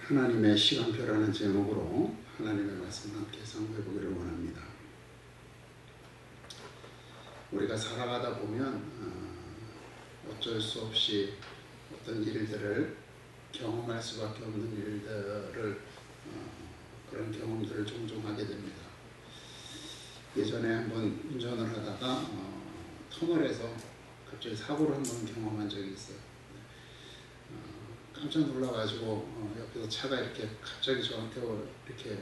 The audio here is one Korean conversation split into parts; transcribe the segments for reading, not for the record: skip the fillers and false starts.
하나님의 시간표라는 제목으로 하나님의 말씀을 함께 상고해 보기를 원합니다. 우리가 살아가다 보면 어쩔 수 없이 어떤 일들을 경험할 수밖에 없는 일들을 그런 경험들을 종종 하게 됩니다. 예전에 한번 운전을 하다가 터널에서 갑자기 사고를 한번 경험한 적이 있어요. 깜짝 놀라가지고 옆에서 차가 이렇게 갑자기 저한테 이렇게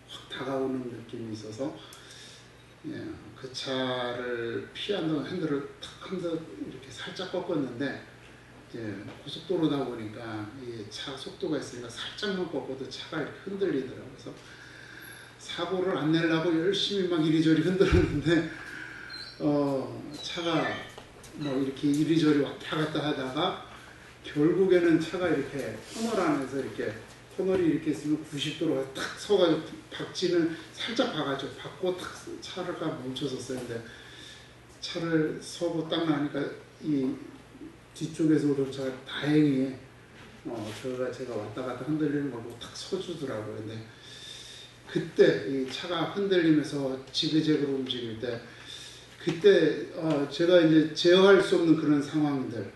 확 다가오는 느낌이 있어서 그 차를 피한다고 핸들을 탁 이렇게 살짝 꺾었는데 고속도로다 보니까 이 차 속도가 있으니까 살짝만 꺾어도 차가 이렇게 흔들리더라고요. 그래서 사고를 안 내려고 열심히 막 이리저리 흔들었는데 차가 뭐 이렇게 이리저리 왔다 갔다 하다가 결국에는 차가 이렇게 터널 안에서 이렇게 터널이 이렇게 있으면 90도로 탁 서가지고 박지는 살짝 박아줘. 박고 탁 차가 멈춰섰어요. 근데 차를 서고 딱 나니까 이 뒤쪽에서 오던 차가 다행히 제가 왔다 갔다 흔들리는 걸 보고 탁 서주더라고요. 근데 그때 이 차가 흔들리면서 지그재그로 움직일 때 그때 제가 이제 제어할 수 없는 그런 상황들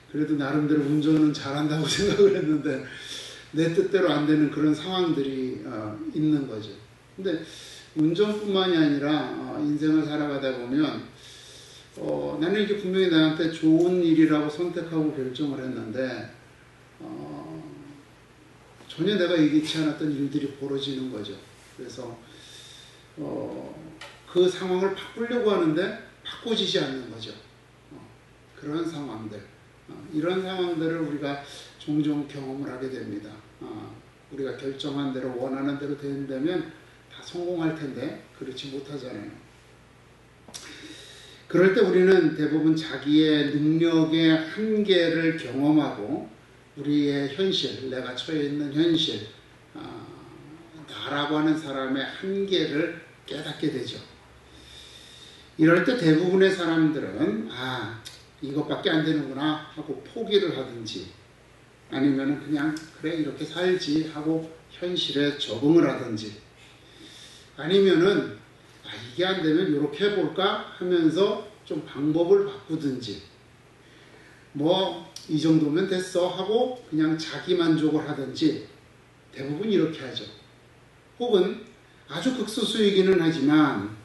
그래도 나름대로 운전은 잘한다고 생각을 했는데 내 뜻대로 안 되는 그런 상황들이 있는 거죠. 근데 운전뿐만이 아니라 인생을 살아가다 보면 나는 이게 분명히 나한테 좋은 일이라고 선택하고 결정을 했는데 전혀 내가 예기치 않았던 일들이 벌어지는 거죠. 그래서 그 상황을 바꾸려고 하는데 바꿔지지 않는 거죠. 그런 상황들, 이런 상황들을 우리가 종종 경험을 하게 됩니다. 우리가 결정한 대로 원하는 대로 된다면 다 성공할 텐데 그렇지 못하잖아요. 그럴 때 우리는 대부분 자기의 능력의 한계를 경험하고 우리의 현실, 내가 처해 있는 현실, 나라고 하는 사람의 한계를 깨닫게 되죠. 이럴 때 대부분의 사람들은 이것밖에 안 되는구나 하고 포기를 하든지 아니면 그냥 그래 이렇게 살지 하고 현실에 적응을 하든지 아니면은 이게 안 되면 이렇게 해볼까 하면서 좀 방법을 바꾸든지 이 정도면 됐어 하고 그냥 자기 만족을 하든지 대부분 이렇게 하죠. 혹은 아주 극소수이기는 하지만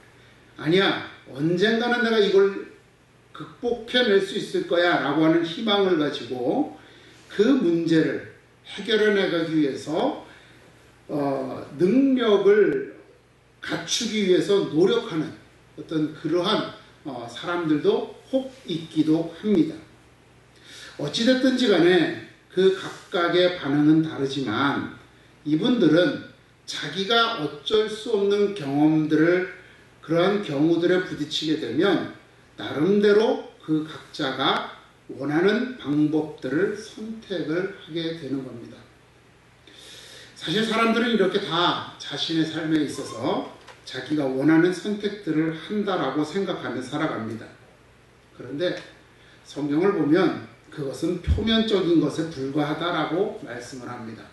아니야 언젠가는 내가 이걸 극복해낼 수 있을 거야 라고 하는 희망을 가지고 그 문제를 해결해 나가기 위해서 능력을 갖추기 위해서 노력하는 어떤 그러한 사람들도 혹 있기도 합니다. 어찌됐든지 간에 그 각각의 반응은 다르지만 이분들은 자기가 어쩔 수 없는 경험들을 그러한 경우들에 부딪히게 되면 나름대로 그 각자가 원하는 방법들을 선택을 하게 되는 겁니다. 사실 사람들은 이렇게 다 자신의 삶에 있어서 자기가 원하는 선택들을 한다라고 생각하며 살아갑니다. 그런데 성경을 보면 그것은 표면적인 것에 불과하다라고 말씀을 합니다.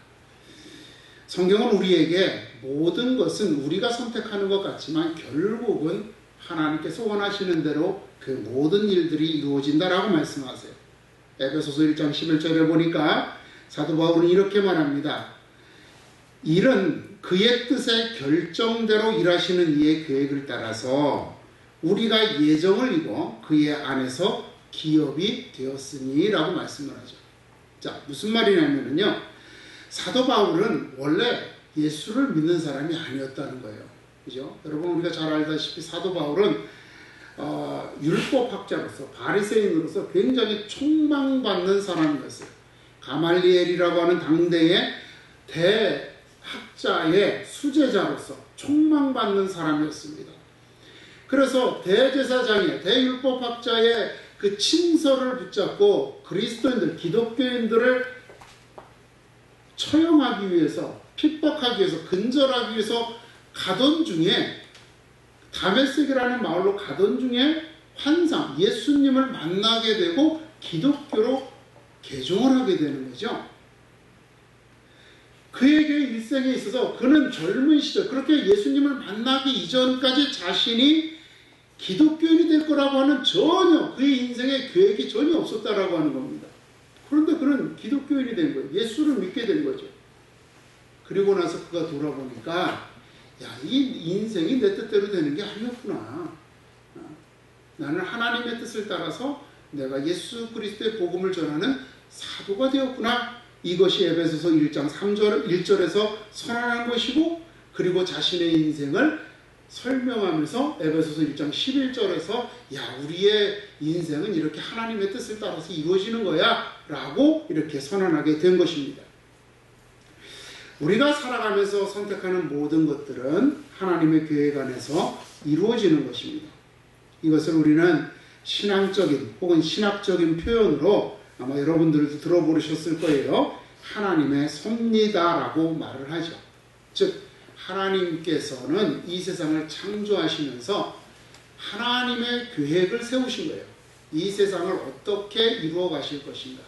성경은 우리에게 모든 것은 우리가 선택하는 것 같지만 결국은 하나님께서 원하시는 대로 그 모든 일들이 이루어진다라고 말씀하세요. 에베소서 1장 11절에 보니까 사도 바울은 이렇게 말합니다. 일은 그의 뜻의 결정대로 일하시는 이의 계획을 따라서 우리가 예정을 이고 그의 안에서 기업이 되었으니 라고 말씀을 하죠. 자, 무슨 말이냐면요. 사도 바울은 원래 예수를 믿는 사람이 아니었다는 거예요. 그죠? 여러분 우리가 잘 알다시피 사도 바울은 율법학자로서 바리새인으로서 굉장히 총망받는 사람이었어요. 가말리엘이라고 하는 당대의 대학자의 수제자로서 총망받는 사람이었습니다. 그래서 대제사장의 대율법학자의 그 친서를 붙잡고 그리스도인들, 기독교인들을 처형하기 위해서, 핍박하기 위해서, 근절하기 위해서 가던 중에 다메섹이라는 마을로 가던 중에 환상, 예수님을 만나게 되고 기독교로 개종을 하게 되는 거죠. 그에게 일생에 있어서 그는 젊은 시절, 그렇게 예수님을 만나기 이전까지 자신이 기독교인이 될 거라고 하는 전혀 그의 인생에 계획이 전혀 없었다라고 하는 겁니다. 그런데 그는 기독교인이 된 거예요. 예수를 믿게 된 거죠. 그리고 나서 그가 돌아보니까 야, 이 인생이 내 뜻대로 되는 게 아니었구나. 나는 하나님의 뜻을 따라서 내가 예수 그리스도의 복음을 전하는 사도가 되었구나. 이것이 에베소서 1장 1절에서 선언한 것이고, 그리고 자신의 인생을 설명하면서 에베소서 1장 11절에서 야, 우리의 인생은 이렇게 하나님의 뜻을 따라서 이루어지는 거야 라고 이렇게 선언하게 된 것입니다. 우리가 살아가면서 선택하는 모든 것들은 하나님의 계획 안에서 이루어지는 것입니다. 이것을 우리는 신앙적인 혹은 신학적인 표현으로 아마 여러분들도 들어보셨을 거예요. 하나님의 섭리다라고 말을 하죠. 즉 하나님께서는 이 세상을 창조하시면서 하나님의 계획을 세우신 거예요. 이 세상을 어떻게 이루어 가실 것인가,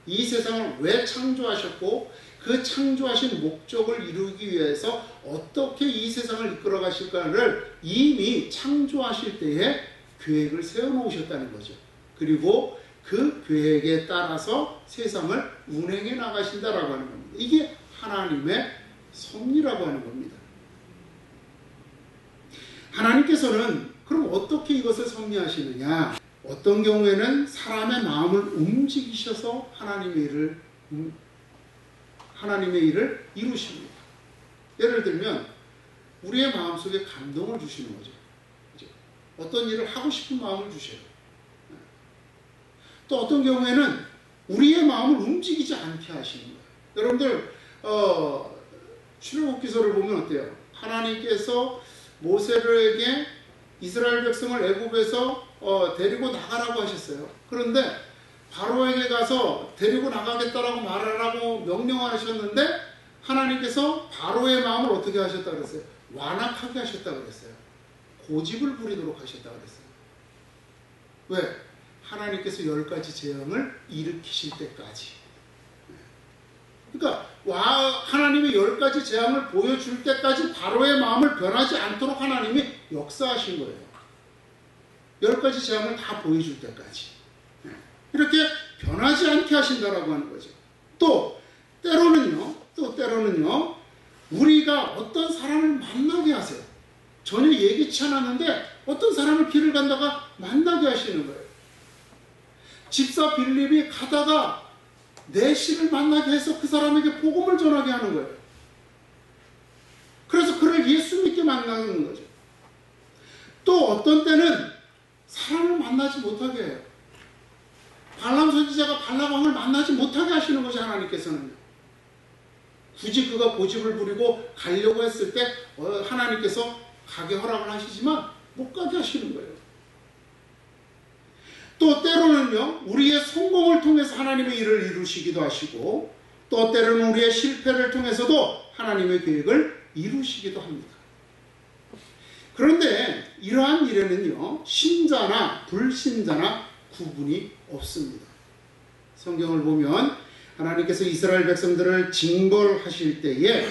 이 세상을 왜 창조하셨고 그 창조하신 목적을 이루기 위해서 어떻게 이 세상을 이끌어 가실까를 이미 창조하실 때에 계획을 세워놓으셨다는 거죠. 그리고 그 계획에 따라서 세상을 운행해 나가신다라고 하는 겁니다. 이게 하나님의 섭리라고 하는 겁니다. 하나님께서는 그럼 어떻게 이것을 섭리하시느냐? 어떤 경우에는 사람의 마음을 움직이셔서 하나님의 일을 이루십니다. 예를 들면 우리의 마음속에 감동을 주시는 거죠. 그죠? 어떤 일을 하고 싶은 마음을 주셔요. 또 어떤 경우에는 우리의 마음을 움직이지 않게 하시는 거예요. 여러분들 출애굽기서를 보면 어때요? 하나님께서 모세에게 이스라엘 백성을 애굽에서 데리고 나가라고 하셨어요. 그런데 바로에게 가서 데리고 나가겠다라고 말하라고 명령하셨는데 하나님께서 바로의 마음을 어떻게 하셨다 그랬어요? 완악하게 하셨다 그랬어요. 고집을 부리도록 하셨다 그랬어요. 왜? 하나님께서 10가지 재앙을 일으키실 때까지. 그러니까 하나님이 10가지 재앙을 보여줄 때까지 바로의 마음을 변하지 않도록 하나님이 역사하신 거예요. 10가지 재앙을 다 보여줄 때까지. 이렇게 변하지 않게 하신다라고 하는 거죠. 또 때로는요, 우리가 어떤 사람을 만나게 하세요. 전혀 예기치 않았는데 어떤 사람을 길을 간다가 만나게 하시는 거예요. 집사 빌립이 가다가 내시를 만나게 해서 그 사람에게 복음을 전하게 하는 거예요. 그래서 그를 예수 믿게 만나는 거죠. 또 어떤 때는 사람을 만나지 못하게 해요. 발람 선지자가 발라방을 만나지 못하게 하시는 거죠. 하나님께서는 굳이 그가 고집을 부리고 가려고 했을 때 하나님께서 가게 허락을 하시지만 못 가게 하시는 거예요. 또 때로는요, 우리의 성공을 통해서 하나님의 일을 이루시기도 하시고, 또 때로는 우리의 실패를 통해서도 하나님의 계획을 이루시기도 합니다. 그런데 이러한 일에는요, 신자나 불신자나 구분이 없습니다. 성경을 보면 하나님께서 이스라엘 백성들을 징벌하실 때에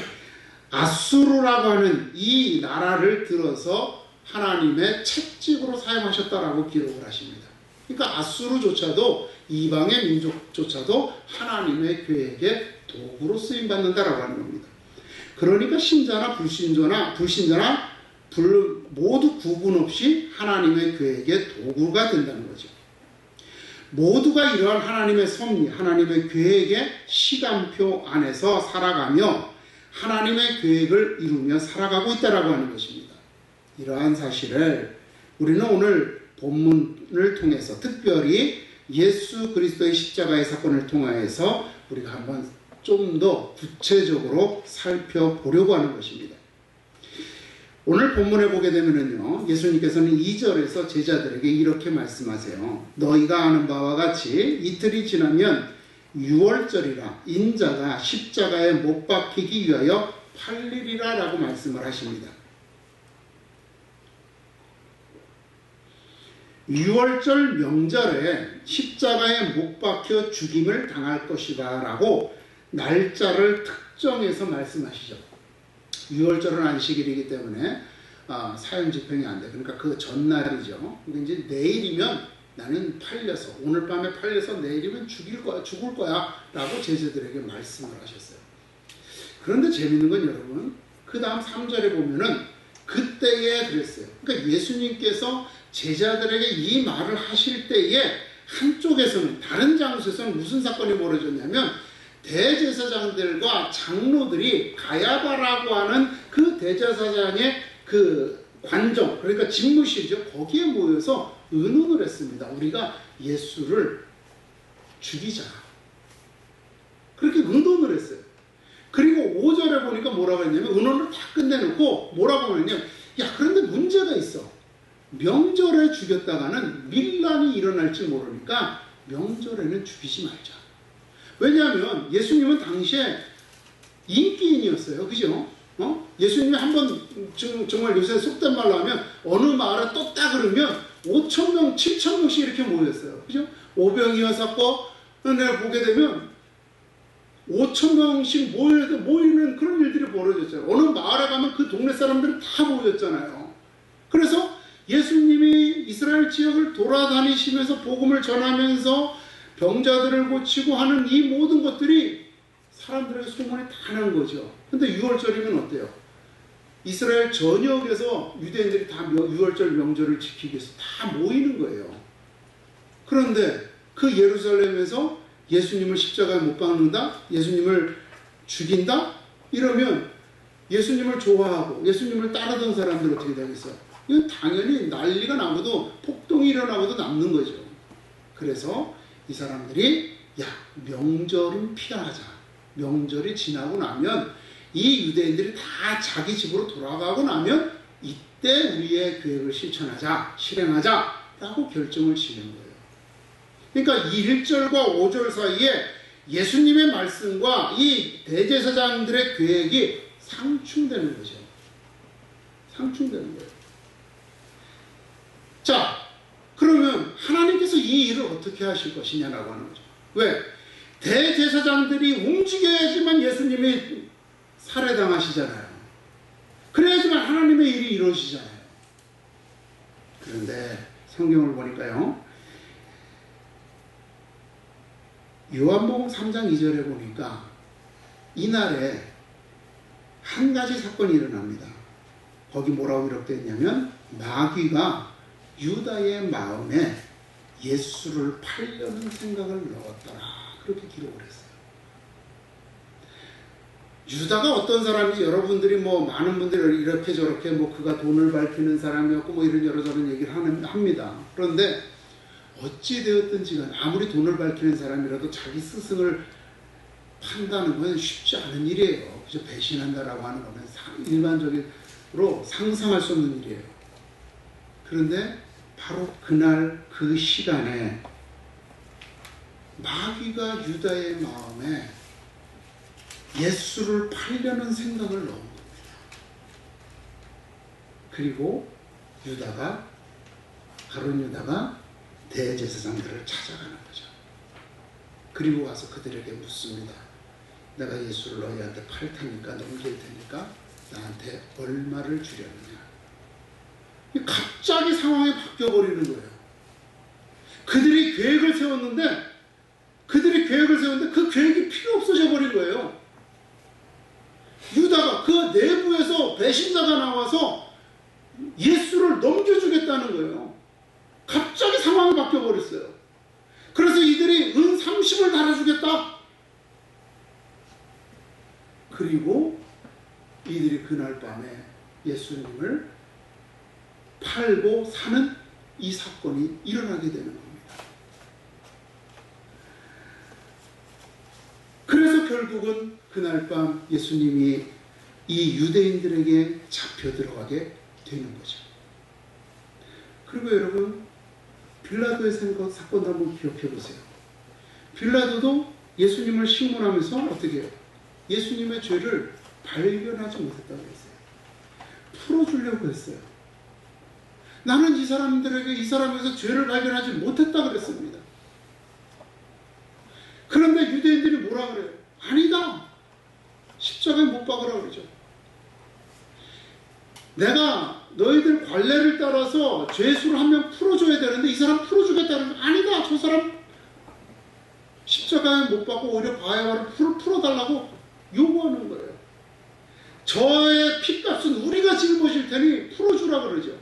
아수르라고 하는 이 나라를 들어서 하나님의 채찍으로 사용하셨다라고 기록을 하십니다. 그러니까 아수르조차도, 이방의 민족조차도 하나님의 계획의 도구로 쓰임받는다라고 하는 겁니다. 그러니까 신자나 불신자나 모두 구분 없이 하나님의 계획의 도구가 된다는 거죠. 모두가 이러한 하나님의 섭리, 하나님의 계획의 시간표 안에서 살아가며 하나님의 계획을 이루며 살아가고 있다라고 하는 것입니다. 이러한 사실을 우리는 오늘 본문을 통해서, 특별히 예수 그리스도의 십자가의 사건을 통하여서 우리가 한번 좀 더 구체적으로 살펴보려고 하는 것입니다. 오늘 본문에 보게 되면요, 예수님께서는 2절에서 제자들에게 이렇게 말씀하세요. 너희가 아는 바와 같이 이틀이 지나면 유월절이라 인자가 십자가에 못 박히기 위하여 팔리리라 라고 말씀을 하십니다. 6월절 명절에 십자가에 못 박혀 죽임을 당할 것이다 라고 날짜를 특정해서 말씀하시죠. 6월절은 안식일이기 때문에 사형 집행이 안 돼. 그러니까 그 전날이죠. 이제 내일이면 나는 팔려서, 오늘 밤에 팔려서 내일이면 죽을 거야 라고 제자들에게 말씀을 하셨어요. 그런데 재밌는 건 여러분, 그 다음 3절에 보면은 그때에 그랬어요. 그러니까 예수님께서 제자들에게 이 말을 하실 때에 한쪽에서는, 다른 장소에서는 무슨 사건이 벌어졌냐면 대제사장들과 장로들이 가야바라고 하는 그 대제사장의 그 관정, 그러니까 집무실이죠. 거기에 모여서 의논을 했습니다. 우리가 예수를 죽이자. 그렇게 의논을 했어요. 그리고 5절에 보니까 뭐라고 했냐면, 의논을 다 끝내놓고 뭐라고 하냐면, 야, 그런데 문제가 있어. 명절에 죽였다가는 밀란이 일어날지 모르니까 명절에는 죽이지 말자. 왜냐하면 예수님은 당시에 인기인이었어요. 그죠? 예수님이 한번 정말 요새 속된 말로 하면 어느 마을에 떴다 그러면 5,000명, 7,000명씩 이렇게 모였어요. 그죠? 오병이어사거 내가 보게 되면 5,000명씩 모이는 그런 일들이 벌어졌어요. 어느 마을에 가면 그 동네 사람들은 다 모였잖아요. 그래서 예수님이 이스라엘 지역을 돌아다니시면서 복음을 전하면서 병자들을 고치고 하는 이 모든 것들이 사람들에게 소문이 다 난 거죠. 근데 6월절이면 어때요? 이스라엘 전역에서 유대인들이 다 6월절 명절을 지키기 위해서 다 모이는 거예요. 그런데 그 예루살렘에서 예수님을 십자가에 못 박는다? 예수님을 죽인다? 이러면 예수님을 좋아하고 예수님을 따르던 사람들 어떻게 되겠어요? 이건 당연히 난리가 나고도, 폭동이 일어나고도 남는 거죠. 그래서 이 사람들이 야, 명절은 피하자. 명절이 지나고 나면 이 유대인들이 다 자기 집으로 돌아가고 나면 이때 우리의 계획을 실행하자 라고 결정을 지은 거예요. 그러니까 이 1절과 5절 사이에 예수님의 말씀과 이 대제사장들의 계획이 상충되는 거죠. 상충되는 거예요. 자, 그러면 하나님께서 이 일을 어떻게 하실 것이냐라고 하는 거죠. 왜? 대제사장들이 움직여야지만 예수님이 살해당하시잖아요. 그래야지만 하나님의 일이 이루어지잖아요. 그런데 성경을 보니까요, 요한복음 3장 2절에 보니까 이날에 한 가지 사건이 일어납니다. 거기 뭐라고 기록되어 있냐면, 마귀가 유다의 마음에 예수를 팔려는 생각을 넣었더라. 그렇게 기록을 했어요. 유다가 어떤 사람인지 여러분들이 많은 분들이 이렇게 저렇게 그가 돈을 밝히는 사람이었고 이런 여러저런 얘기를 합니다. 그런데 어찌되었든지 간에 아무리 돈을 밝히는 사람이라도 자기 스승을 판다는 건 쉽지 않은 일이에요. 그래서 배신한다라고 하는 거는 일반적으로 상상할 수 없는 일이에요. 그런데 바로 그날 그 시간에 마귀가 유다의 마음에 예수를 팔려는 생각을 넣은 겁니다. 그리고 가룟 유다가 대제사장들을 찾아가는 거죠. 그리고 와서 그들에게 묻습니다. 내가 예수를 너희한테 팔 테니까, 넘길 테니까 나한테 얼마를 주려느냐. 갑자기 상황이 바뀌어버리는 거예요. 그들이 계획을 세웠는데 그 계획이 필요 없어져 버린 거예요. 유다가 그 내부에서 배신자가 나와서 예수를 넘겨주겠다는 거예요. 갑자기 상황이 바뀌어버렸어요. 그래서 이들이 은 30을 달아주겠다. 그리고 이들이 그날 밤에 예수님을 팔고 사는 이 사건이 일어나게 되는 겁니다. 그래서 결국은 그날 밤 예수님이 이 유대인들에게 잡혀 들어가게 되는 거죠. 그리고 여러분, 빌라도의 사건도 한번 기억해 보세요. 빌라도도 예수님을 심문하면서 어떻게 해요? 예수님의 죄를 발견하지 못했다고 했어요. 풀어주려고 했어요. 나는 이 사람들에게 이 사람에서 죄를 발견하지 못했다 그랬습니다. 그런데 유대인들이 뭐라 그래요? 아니다. 십자가에 못 박으라 그러죠. 내가 너희들 관례를 따라서 죄수를 한 명 풀어줘야 되는데 이 사람 풀어주겠다는 거 아니다. 저 사람 십자가에 못 박고 오히려 바야바를 풀어달라고 요구하는 거예요. 저의 핏값은 우리가 짊어질 테니 풀어주라 그러죠.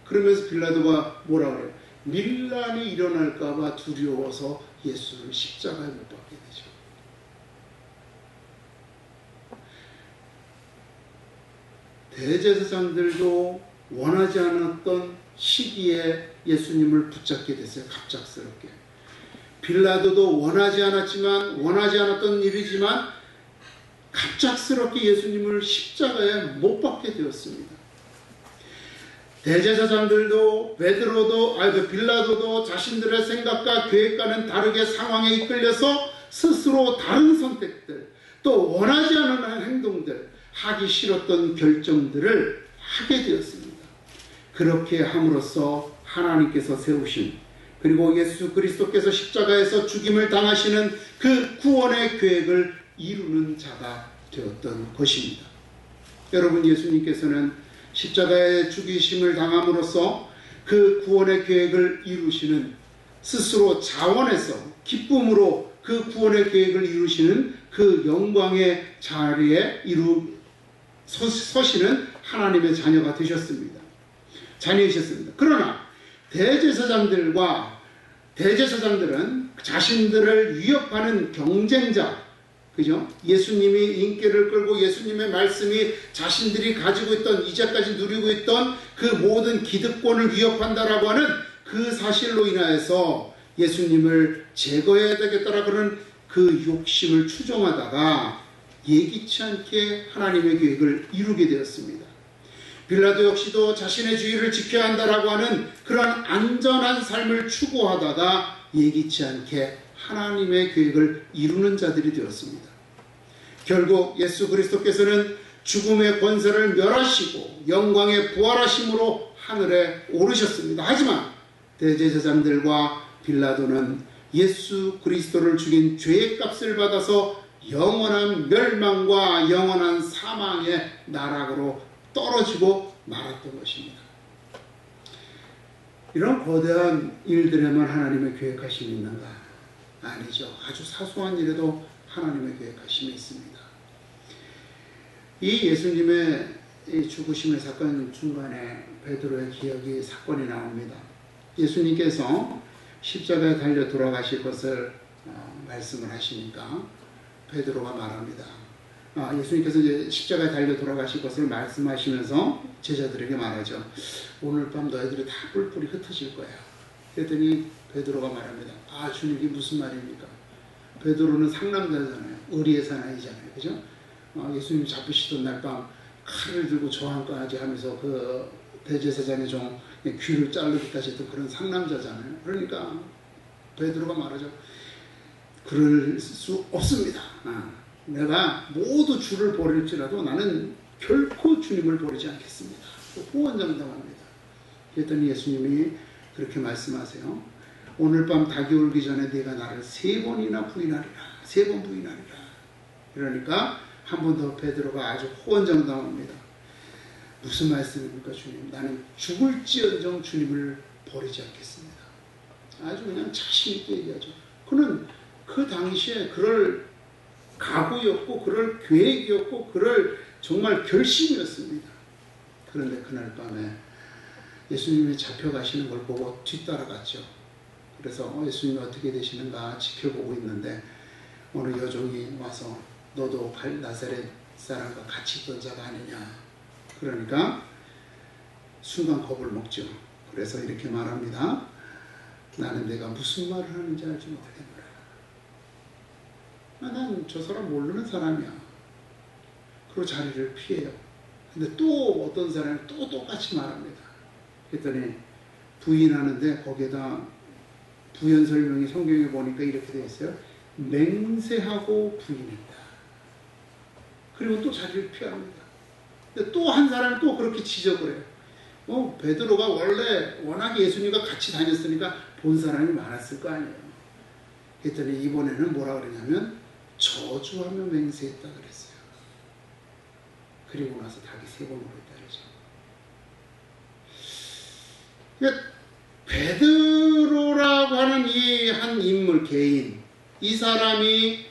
그러면서 빌라도가 뭐라 그래요? 밀란이 일어날까봐 두려워서 예수를 십자가에 못 박게 되죠. 대제사장들도 원하지 않았던 시기에 예수님을 붙잡게 됐어요. 갑작스럽게. 빌라도도 원하지 않았던 일이지만 갑작스럽게 예수님을 십자가에 못 박게 되었습니다. 대제사장들도 빌라도도 자신들의 생각과 계획과는 다르게 상황에 이끌려서 스스로 다른 선택들, 또 원하지 않은 행동들, 하기 싫었던 결정들을 하게 되었습니다. 그렇게 함으로써 하나님께서 세우신, 그리고 예수 그리스도께서 십자가에서 죽임을 당하시는 그 구원의 계획을 이루는 자가 되었던 것입니다. 여러분, 예수님께서는 십자가의 죽이심을 당함으로써 그 구원의 계획을 이루시는, 스스로 자원해서 기쁨으로 그 구원의 계획을 이루시는 그 영광의 자리에 서시는 하나님의 자녀이셨습니다. 그러나 대제사장들은 자신들을 위협하는 경쟁자, 그죠? 예수님이 인기를 끌고 예수님의 말씀이 자신들이 가지고 있던, 이제까지 누리고 있던 그 모든 기득권을 위협한다라고 하는 그 사실로 인하여서 예수님을 제거해야 되겠다라고 하는 그 욕심을 추종하다가 예기치 않게 하나님의 계획을 이루게 되었습니다. 빌라도 역시도 자신의 주의를 지켜야 한다라고 하는 그러한 안전한 삶을 추구하다가 예기치 않게 하나님의 계획을 이루는 자들이 되었습니다. 결국 예수 그리스도께서는 죽음의 권세를 멸하시고 영광의 부활하심으로 하늘에 오르셨습니다. 하지만 대제사장들과 빌라도는 예수 그리스도를 죽인 죄의 값을 받아서 영원한 멸망과 영원한 사망의 나락으로 떨어지고 말았던 것입니다. 이런 거대한 일들에만 하나님의 계획하심이 있는가? 아니죠. 아주 사소한 일에도 하나님의 계획하심이 있습니다. 이 예수님의 죽으심의 사건 중간에 베드로의 사건이 나옵니다. 예수님께서 십자가에 달려 돌아가실 것을 말씀을 하시니까 베드로가 말합니다. 예수님께서 이제 십자가에 달려 돌아가실 것을 말씀하시면서 제자들에게 말하죠. 오늘 밤 너희들이 다 뿔뿔이 흩어질 거야. 그랬더니 베드로가 말합니다. 주님, 이게 무슨 말입니까? 베드로는 상남자잖아요. 의리의 사나이잖아요. 그죠? 예수님 잡으시던 날 밤 칼을 들고 저항까지 하면서 그 대제사장의 종 귀를 자르기까지 했던 그런 상남자잖아요. 그러니까 베드로가 말하죠. 그럴 수 없습니다. 내가 모두 주를 버릴지라도 나는 결코 주님을 버리지 않겠습니다. 호언장담합니다. 그랬더니 예수님이 그렇게 말씀하세요. 오늘 밤 닭이 울기 전에 네가 나를 3번이나 부인하리라. 3번 부인하리라. 그러니까 한 번 더 베드로가 아주 호언장담합니다. 무슨 말씀입니까, 주님? 나는 죽을지언정 주님을 버리지 않겠습니다. 아주 그냥 자신 있게 얘기하죠. 그는 그 당시에 그럴 각오였고 그럴 계획이었고 그럴 정말 결심이었습니다. 그런데 그날 밤에 예수님이 잡혀가시는 걸 보고 뒤따라갔죠. 그래서 예수님이 어떻게 되시는가 지켜보고 있는데 어느 여종이 와서 너도 나사렛 사람과 같이 있던 자가 아니냐. 그러니까 순간 겁을 먹죠. 그래서 이렇게 말합니다. 나는 내가 무슨 말을 하는지 알지 못하겠노라. 난 저 사람 모르는 사람이야. 그리고 자리를 피해요. 근데 또 어떤 사람이 또 똑같이 말합니다. 그랬더니 부인하는데 거기에다 부연 설명이 성경에 보니까 이렇게 되어 있어요. 맹세하고 부인했다. 그리고 또 자리를 피합니다. 근데 또 한 사람이 또 그렇게 지적을 해요. 베드로가 원래 워낙 예수님과 같이 다녔으니까 본 사람이 많았을 거 아니에요. 그랬더니 이번에는 뭐라 그러냐면 저주하며 맹세했다 그랬어요. 그리고 나서 닭이 3번 울었다 그러죠. 베드로라고 하는 이 한 인물, 개인, 이 사람이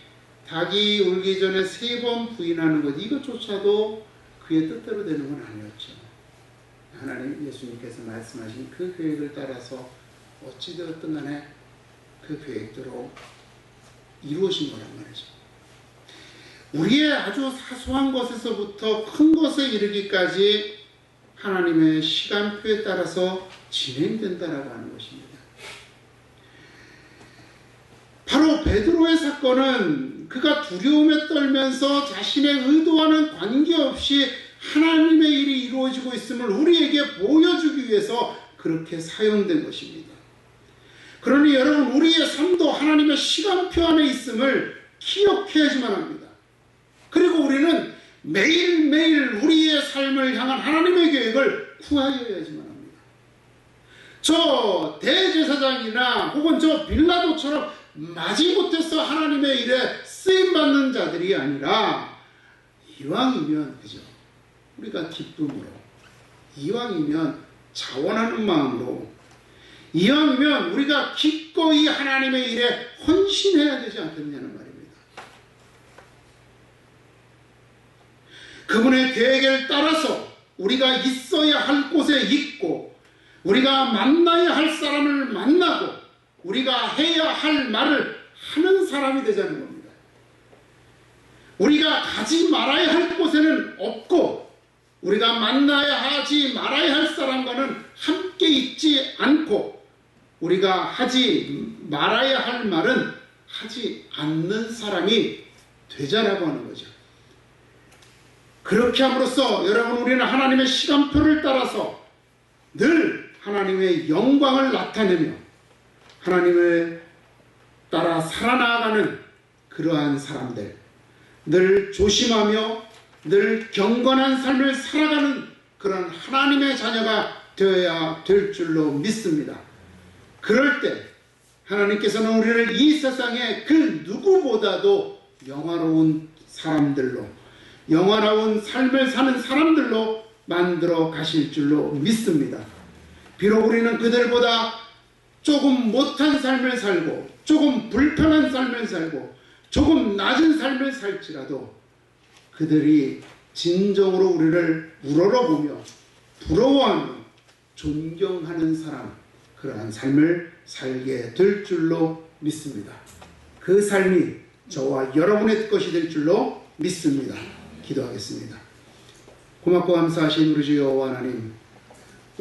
닭이 울기 전에 3번 부인하는 것, 이것조차도 그의 뜻대로 되는 건 아니었죠. 하나님, 예수님께서 말씀하신 그 계획을 따라서 어찌되었든 간에 그 계획대로 이루어진 거란 말이죠. 우리의 아주 사소한 것에서부터 큰 것에 이르기까지 하나님의 시간표에 따라서 진행된다라고 하는 것입니다. 바로 베드로의 사건은 그가 두려움에 떨면서 자신의 의도와는 관계없이 하나님의 일이 이루어지고 있음을 우리에게 보여주기 위해서 그렇게 사용된 것입니다. 그러니 여러분, 우리의 삶도 하나님의 시간표 안에 있음을 기억해야지만 합니다. 그리고 우리는 매일매일 우리의 삶을 향한 하나님의 계획을 구하여야지만 합니다. 저 대제사장이나 혹은 저 빌라도처럼 마지못해서 하나님의 일에 쓰임받는 자들이 아니라 이왕이면, 그죠? 우리가 기쁨으로, 이왕이면 자원하는 마음으로, 이왕이면 우리가 기꺼이 하나님의 일에 헌신해야 되지 않겠냐는 말입니다. 그분의 계획을 따라서 우리가 있어야 할 곳에 있고, 우리가 만나야 할 사람을 만나고, 우리가 해야 할 말을 하는 사람이 되자는 겁니다. 우리가 가지 말아야 할 곳에는 없고, 우리가 만나야 하지 말아야 할 사람과는 함께 있지 않고, 우리가 하지 말아야 할 말은 하지 않는 사람이 되자라고 하는 거죠. 그렇게 함으로써 여러분, 우리는 하나님의 시간표를 따라서 늘 하나님의 영광을 나타내며 하나님을 따라 살아나가는 그러한 사람들, 늘 조심하며 늘 경건한 삶을 살아가는 그런 하나님의 자녀가 되어야 될 줄로 믿습니다. 그럴 때 하나님께서는 우리를 이 세상의 그 누구보다도 영화로운 사람들로, 영화로운 삶을 사는 사람들로 만들어 가실 줄로 믿습니다. 비록 우리는 그들보다 조금 못한 삶을 살고, 조금 불편한 삶을 살고, 조금 낮은 삶을 살지라도 그들이 진정으로 우리를 우러러보며 부러워하며 존경하는 사람, 그러한 삶을 살게 될 줄로 믿습니다. 그 삶이 저와 여러분의 것이 될 줄로 믿습니다. 기도하겠습니다. 고맙고 감사하신 우리 주 여호와 하나님,